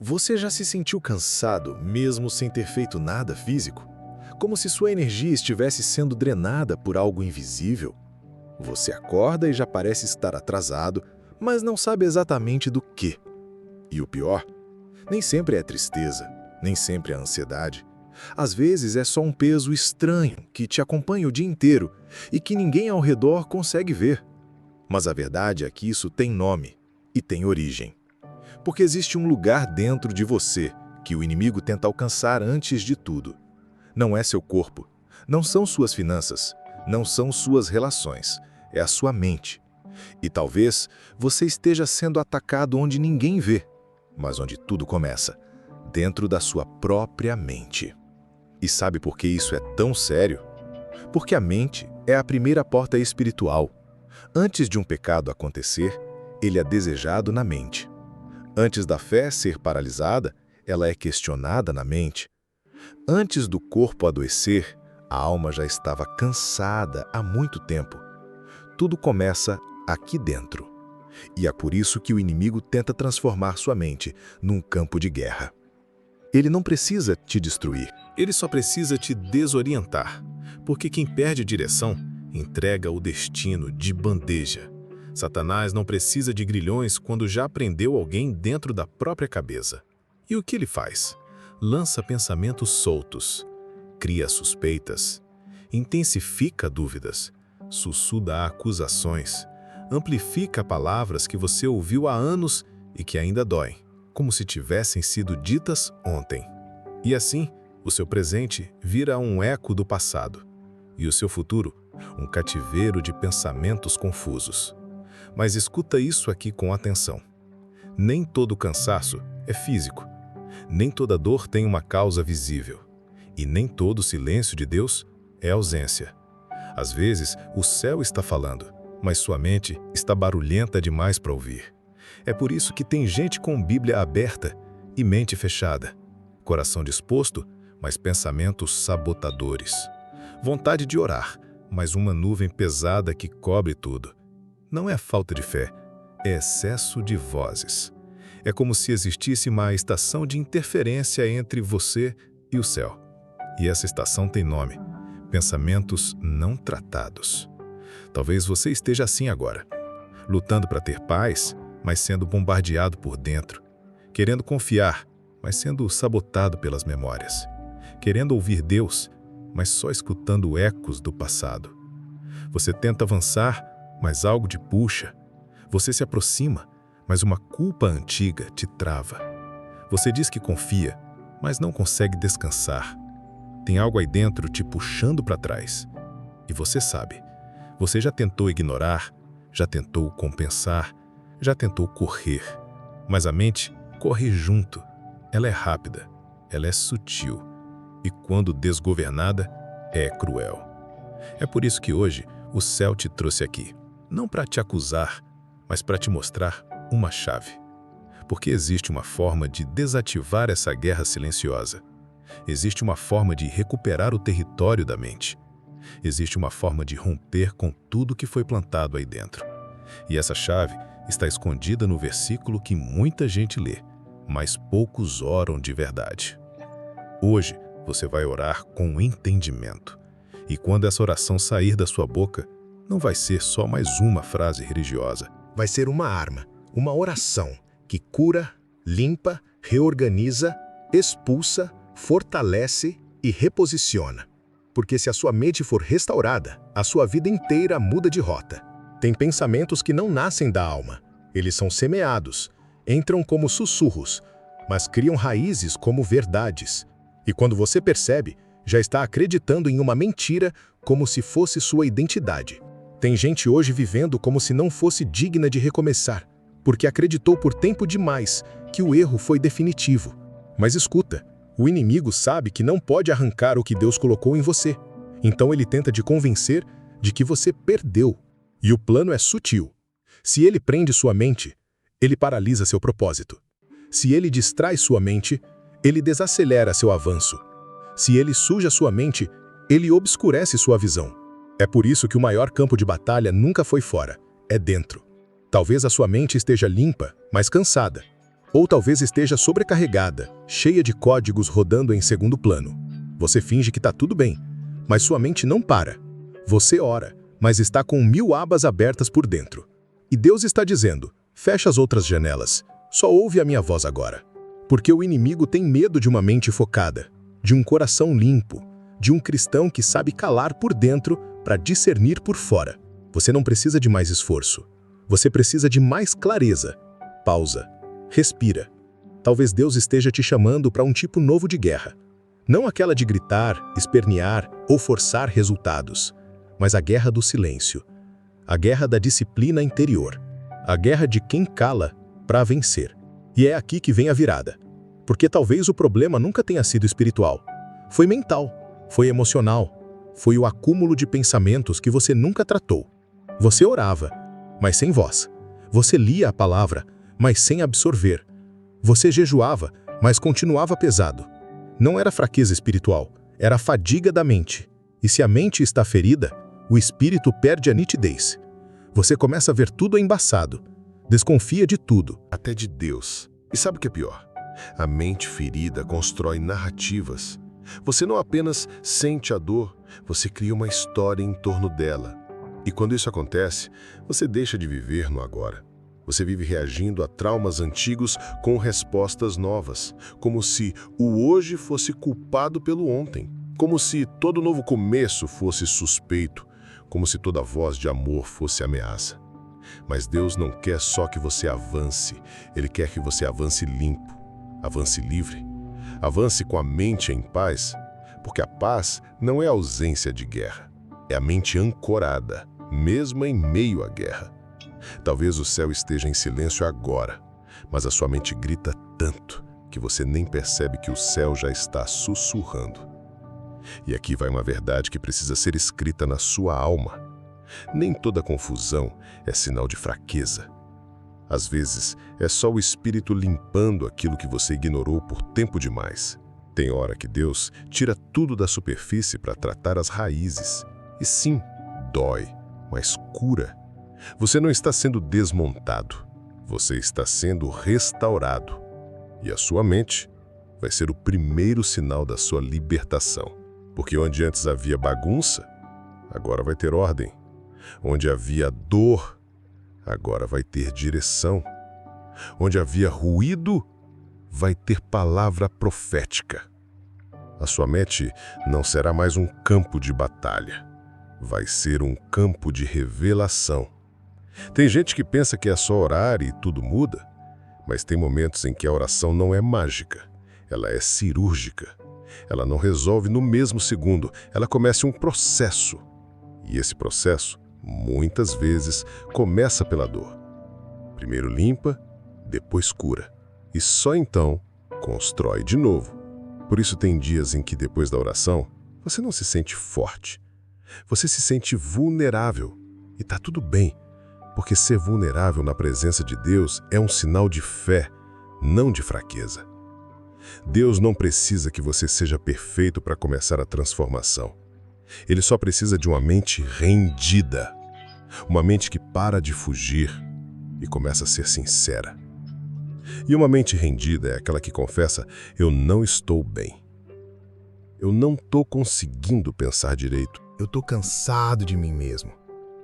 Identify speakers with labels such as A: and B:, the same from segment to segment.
A: Você já se sentiu cansado, mesmo sem ter feito nada físico? Como se sua energia estivesse sendo drenada por algo invisível? Você acorda e já parece estar atrasado, mas não sabe exatamente do quê. E o pior, nem sempre é tristeza, nem sempre é ansiedade. Às vezes é só um peso estranho que te acompanha o dia inteiro e que ninguém ao redor consegue ver. Mas a verdade é que isso tem nome e tem origem. Porque existe um lugar dentro de você que o inimigo tenta alcançar antes de tudo. Não é seu corpo, não são suas finanças, não são suas relações, é a sua mente. E talvez você esteja sendo atacado onde ninguém vê, mas onde tudo começa, dentro da sua própria mente. E sabe por que isso é tão sério? Porque a mente é a primeira porta espiritual. Antes de um pecado acontecer, ele é desejado na mente. Antes da fé ser paralisada, ela é questionada na mente. Antes do corpo adoecer, a alma já estava cansada há muito tempo. Tudo começa aqui dentro. E é por isso que o inimigo tenta transformar sua mente num campo de guerra. Ele não precisa te destruir.
B: Ele só precisa te desorientar, porque quem perde direção entrega o destino de bandeja. Satanás não precisa de grilhões quando já prendeu alguém dentro da própria cabeça. E o que ele faz? Lança pensamentos soltos, cria suspeitas, intensifica dúvidas, sussurra acusações, amplifica palavras que você ouviu há anos e que ainda doem, como se tivessem sido ditas ontem. E assim, o seu presente vira um eco do passado, e o seu futuro, um cativeiro de pensamentos confusos. Mas escuta isso aqui com atenção. Nem todo cansaço é físico. Nem toda dor tem uma causa visível. E nem todo silêncio de Deus é ausência. Às vezes, o céu está falando, mas sua mente está barulhenta demais para ouvir. É por isso que tem gente com Bíblia aberta e mente fechada. Coração disposto, mas pensamentos sabotadores. Vontade de orar, mas uma nuvem pesada que cobre tudo. Não é falta de fé, é excesso de vozes. É como se existisse uma estação de interferência entre você e o céu. E essa estação tem nome: pensamentos não tratados. Talvez você esteja assim agora, lutando para ter paz, mas sendo bombardeado por dentro. Querendo confiar, mas sendo sabotado pelas memórias. Querendo ouvir Deus, mas só escutando ecos do passado. Você tenta avançar, mas algo te puxa. Você se aproxima, mas uma culpa antiga te trava. Você diz que confia, mas não consegue descansar. Tem algo aí dentro te puxando para trás. E você sabe, você já tentou ignorar, já tentou compensar, já tentou correr. Mas a mente corre junto. Ela é rápida, ela é sutil. E quando desgovernada, é cruel. É por isso que hoje o céu te trouxe aqui. Não para te acusar, mas para te mostrar uma chave. Porque existe uma forma de desativar essa guerra silenciosa. Existe uma forma de recuperar o território da mente. Existe uma forma de romper com tudo que foi plantado aí dentro. E essa chave está escondida no versículo que muita gente lê, mas poucos oram de verdade. Hoje, você vai orar com entendimento. E quando essa oração sair da sua boca, não vai ser só mais uma frase religiosa.
C: Vai ser uma arma, uma oração que cura, limpa, reorganiza, expulsa, fortalece e reposiciona. Porque se a sua mente for restaurada, a sua vida inteira muda de rota. Tem pensamentos que não nascem da alma. Eles são semeados, entram como sussurros, mas criam raízes como verdades. E quando você percebe, já está acreditando em uma mentira como se fosse sua identidade. Tem gente hoje vivendo como se não fosse digna de recomeçar, porque acreditou por tempo demais que o erro foi definitivo. Mas escuta, o inimigo sabe que não pode arrancar o que Deus colocou em você. Então ele tenta te convencer de que você perdeu. E o plano é sutil. Se ele prende sua mente, ele paralisa seu propósito. Se ele distrai sua mente, ele desacelera seu avanço. Se ele suja sua mente, ele obscurece sua visão. É por isso que o maior campo de batalha nunca foi fora, é dentro. Talvez a sua mente esteja limpa, mas cansada. Ou talvez esteja sobrecarregada, cheia de códigos rodando em segundo plano. Você finge que está tudo bem, mas sua mente não para. Você ora, mas está com 1000 abas abertas por dentro. E Deus está dizendo, fecha as outras janelas, só ouve a minha voz agora. Porque o inimigo tem medo de uma mente focada, de um coração limpo, de um cristão que sabe calar por dentro para discernir por fora. Você não precisa de mais esforço. Você precisa de mais clareza. Pausa. Respira. Talvez Deus esteja te chamando para um tipo novo de guerra. Não aquela de gritar, espernear ou forçar resultados, mas a guerra do silêncio. A guerra da disciplina interior. A guerra de quem cala para vencer. E é aqui que vem a virada. Porque talvez o problema nunca tenha sido espiritual. Foi mental, foi emocional, foi o acúmulo de pensamentos que você nunca tratou. Você orava, mas sem voz. Você lia a palavra, mas sem absorver. Você jejuava, mas continuava pesado. Não era fraqueza espiritual, era a fadiga da mente. E se a mente está ferida, o espírito perde a nitidez. Você começa a ver tudo embaçado. Desconfia de tudo.
D: Até de Deus. E sabe o que é pior? A mente ferida constrói narrativas. Você não apenas sente a dor, você cria uma história em torno dela. E quando isso acontece, você deixa de viver no agora. Você vive reagindo a traumas antigos com respostas novas, como se o hoje fosse culpado pelo ontem, como se todo novo começo fosse suspeito, como se toda voz de amor fosse ameaça. Mas Deus não quer só que você avance, Ele quer que você avance limpo, avance livre, avance com a mente em paz, porque a paz não é a ausência de guerra, é a mente ancorada, mesmo em meio à guerra. Talvez o céu esteja em silêncio agora, mas a sua mente grita tanto que você nem percebe que o céu já está sussurrando. E aqui vai uma verdade que precisa ser escrita na sua alma. Nem toda confusão é sinal de fraqueza. Às vezes, é só o Espírito limpando aquilo que você ignorou por tempo demais. Tem hora que Deus tira tudo da superfície para tratar as raízes. E sim, dói, mas cura. Você não está sendo desmontado, você está sendo restaurado. E a sua mente vai ser o primeiro sinal da sua libertação. Porque onde antes havia bagunça, agora vai ter ordem. Onde havia dor, agora vai ter direção. Onde havia ruído, vai ter palavra profética. A sua mente não será mais um campo de batalha. Vai ser um campo de revelação. Tem gente que pensa que é só orar e tudo muda, mas tem momentos em que a oração não é mágica, ela é cirúrgica. Ela não resolve no mesmo segundo, ela começa um processo. E esse processo, muitas vezes, começa pela dor. Primeiro limpa, depois cura. E só então, constrói de novo. Por isso tem dias em que depois da oração, você não se sente forte. Você se sente vulnerável. E tá tudo bem, porque ser vulnerável na presença de Deus é um sinal de fé, não de fraqueza. Deus não precisa que você seja perfeito para começar a transformação. Ele só precisa de uma mente rendida. Uma mente que para de fugir e começa a ser sincera. E uma mente rendida é aquela que confessa, eu não estou bem. Eu não estou conseguindo pensar direito.
C: Eu estou cansado de mim mesmo.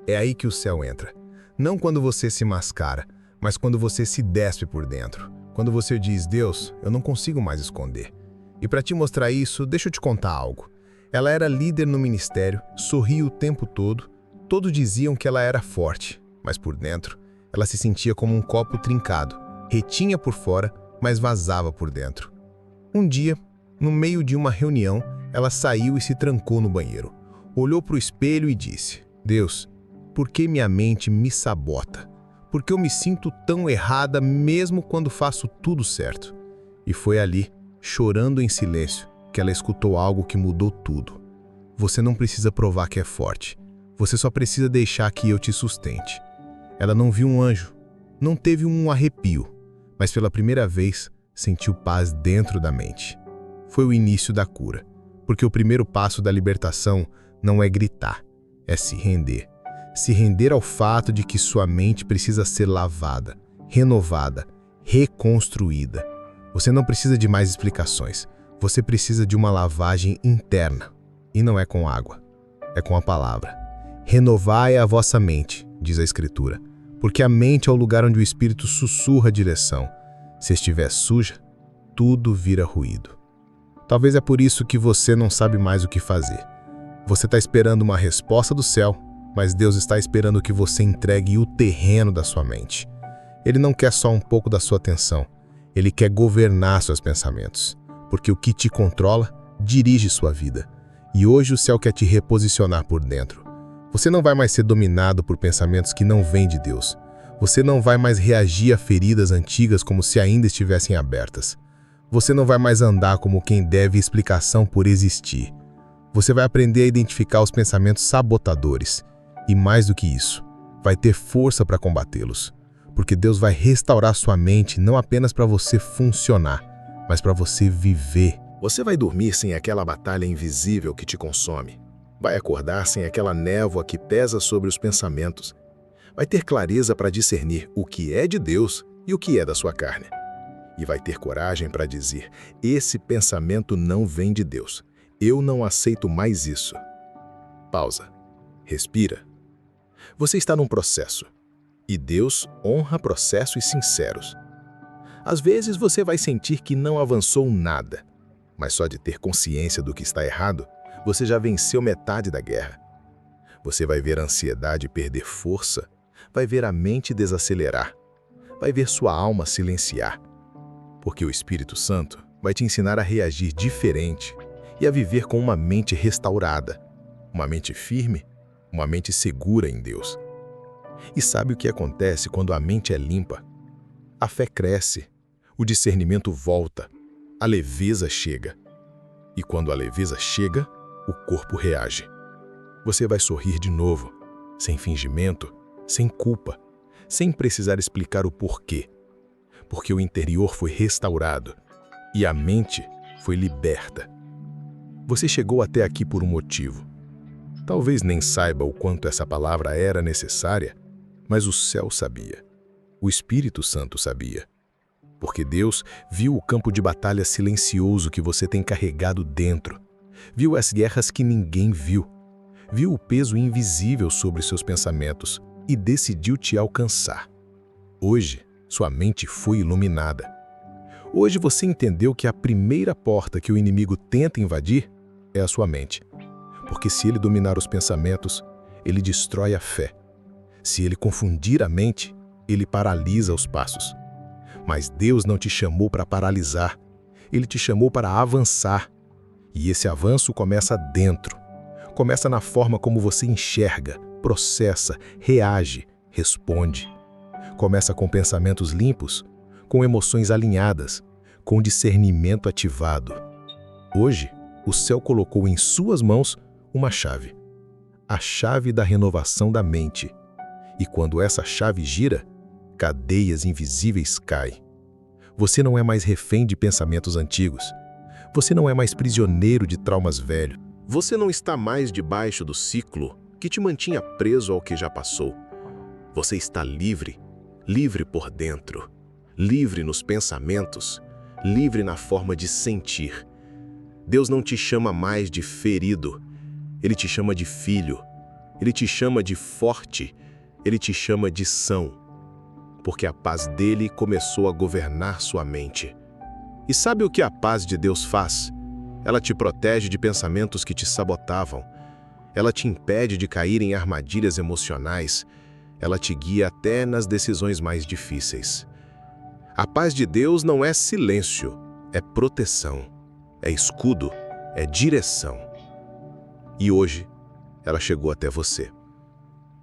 C: É aí que o céu entra. Não quando você se mascara, mas quando você se despe por dentro. Quando você diz, Deus, eu não consigo mais esconder. E para te mostrar isso, deixa eu te contar algo. Ela era líder no ministério, sorria o tempo todo, todos diziam que ela era forte, mas por dentro, ela se sentia como um copo trincado, retinha por fora, mas vazava por dentro. Um dia, no meio de uma reunião, ela saiu e se trancou no banheiro. Olhou para o espelho e disse, Deus, por que minha mente me sabota? Porque eu me sinto tão errada mesmo quando faço tudo certo. E foi ali, chorando em silêncio, que ela escutou algo que mudou tudo. Você não precisa provar que é forte. Você só precisa deixar que eu te sustente. Ela não viu um anjo, não teve um arrepio, mas pela primeira vez sentiu paz dentro da mente. Foi o início da cura, porque o primeiro passo da libertação não é gritar, é se render. Se render ao fato de que sua mente precisa ser lavada, renovada, reconstruída. Você não precisa de mais explicações. Você precisa de uma lavagem interna. E não é com água, é com a palavra. Renovai a vossa mente, diz a Escritura, porque a mente é o lugar onde o Espírito sussurra a direção. Se estiver suja, tudo vira ruído. Talvez é por isso que você não sabe mais o que fazer. Você está esperando uma resposta do céu, mas Deus está esperando que você entregue o terreno da sua mente. Ele não quer só um pouco da sua atenção. Ele quer governar seus pensamentos, porque o que te controla dirige sua vida. E hoje o céu quer te reposicionar por dentro. Você não vai mais ser dominado por pensamentos que não vêm de Deus. Você não vai mais reagir a feridas antigas como se ainda estivessem abertas. Você não vai mais andar como quem deve explicação por existir. Você vai aprender a identificar os pensamentos sabotadores. E mais do que isso, vai ter força para combatê-los. Porque Deus vai restaurar sua mente não apenas para você funcionar, mas para você viver.
A: Você vai dormir sem aquela batalha invisível que te consome. Vai acordar sem aquela névoa que pesa sobre os pensamentos. Vai ter clareza para discernir o que é de Deus e o que é da sua carne. E vai ter coragem para dizer: esse pensamento não vem de Deus. Eu não aceito mais isso. Pausa. Respira. Você está num processo. E Deus honra processos sinceros. Às vezes você vai sentir que não avançou nada, mas só de ter consciência do que está errado, você já venceu metade da guerra. Você vai ver a ansiedade perder força, vai ver a mente desacelerar, vai ver sua alma silenciar. Porque o Espírito Santo vai te ensinar a reagir diferente e a viver com uma mente restaurada, uma mente firme, uma mente segura em Deus. E sabe o que acontece quando a mente é limpa? A fé cresce, o discernimento volta, a leveza chega. E quando a leveza chega, o corpo reage. Você vai sorrir de novo, sem fingimento, sem culpa, sem precisar explicar o porquê. Porque o interior foi restaurado e a mente foi liberta. Você chegou até aqui por um motivo. Talvez nem saiba o quanto essa palavra era necessária, mas o céu sabia. O Espírito Santo sabia. Porque Deus viu o campo de batalha silencioso que você tem carregado dentro. Viu as guerras que ninguém viu. Viu o peso invisível sobre seus pensamentos e decidiu te alcançar. Hoje, sua mente foi iluminada. Hoje você entendeu que a primeira porta que o inimigo tenta invadir é a sua mente. Porque se ele dominar os pensamentos, ele destrói a fé. Se ele confundir a mente, ele paralisa os passos. Mas Deus não te chamou para paralisar. Ele te chamou para avançar. E esse avanço começa dentro. Começa na forma como você enxerga, processa, reage, responde. Começa com pensamentos limpos, com emoções alinhadas, com discernimento ativado. Hoje, o céu colocou em suas mãos uma chave. A chave da renovação da mente. E quando essa chave gira, cadeias invisíveis caem. Você não é mais refém de pensamentos antigos. Você não é mais prisioneiro de traumas velhos. Você não está mais debaixo do ciclo que te mantinha preso ao que já passou. Você está livre, livre por dentro, livre nos pensamentos, livre na forma de sentir. Deus não te chama mais de ferido. Ele te chama de filho. Ele te chama de forte. Ele te chama de são, porque a paz dele começou a governar sua mente. E sabe o que a paz de Deus faz? Ela te protege de pensamentos que te sabotavam. Ela te impede de cair em armadilhas emocionais. Ela te guia até nas decisões mais difíceis. A paz de Deus não é silêncio, é proteção, é escudo, é direção. E hoje, ela chegou até você.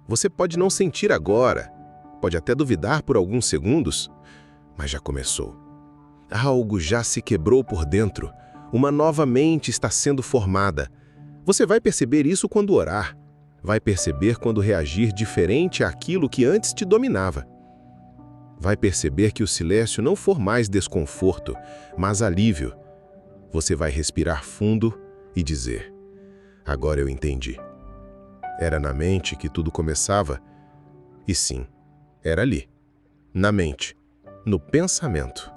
A: Você pode não sentir agora, pode até duvidar por alguns segundos, mas já começou. Algo já se quebrou por dentro, uma nova mente está sendo formada. Você vai perceber isso quando orar, vai perceber quando reagir diferente àquilo que antes te dominava. Vai perceber que o silêncio não for mais desconforto, mas alívio. Você vai respirar fundo e dizer: agora eu entendi. Era na mente que tudo começava? E sim, era ali, na mente.
B: no pensamento,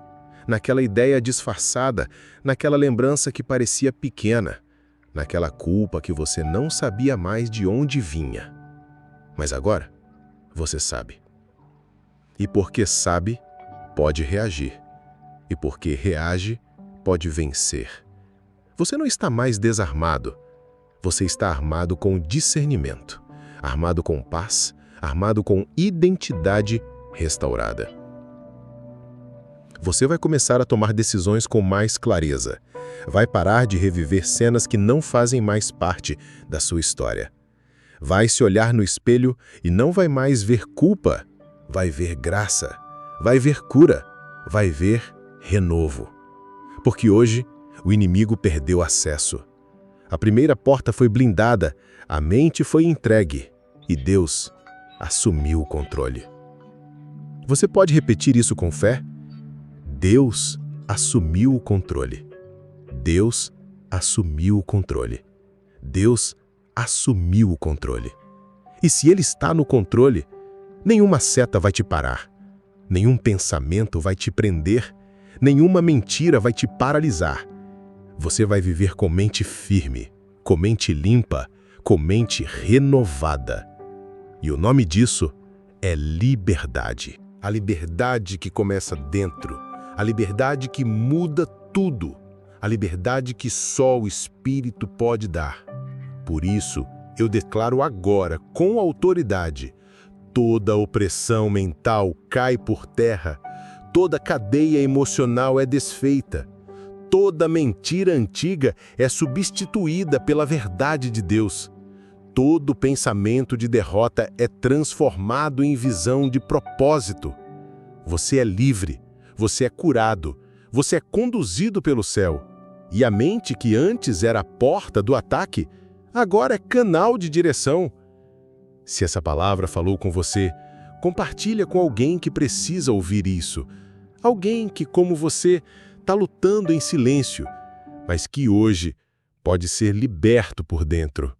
B: naquela ideia disfarçada, naquela lembrança que parecia pequena, naquela culpa que você não sabia mais de onde vinha. Mas agora, você sabe. E porque sabe, pode reagir. E porque reage, pode vencer. Você não está mais desarmado. Você está armado com discernimento, armado com paz, armado com identidade restaurada. Você vai começar a tomar decisões com mais clareza. Vai parar de reviver cenas que não fazem mais parte da sua história. Vai se olhar no espelho e não vai mais ver culpa. Vai ver graça. Vai ver cura. Vai ver renovo. Porque hoje, o inimigo perdeu acesso. A primeira porta foi blindada, a mente foi entregue e Deus assumiu o controle. Você pode repetir isso com fé? Deus assumiu o controle. Deus assumiu o controle. Deus assumiu o controle. E se Ele está no controle, nenhuma seta vai te parar, nenhum pensamento vai te prender, nenhuma mentira vai te paralisar. Você vai viver com mente firme, com mente limpa, com mente renovada. E o nome disso é liberdade. A liberdade que começa dentro, a liberdade que muda tudo, a liberdade que só o Espírito pode dar. Por isso, eu declaro agora, com autoridade, toda opressão mental cai por terra, toda cadeia emocional é desfeita, toda mentira antiga é substituída pela verdade de Deus. Todo pensamento de derrota é transformado em visão de propósito. Você é livre, você é curado, você é conduzido pelo céu. E a mente que antes era a porta do ataque, agora é canal de direção. Se essa palavra falou com você, compartilha com alguém que precisa ouvir isso. Alguém que, como você, está lutando em silêncio, mas que hoje pode ser liberto por dentro.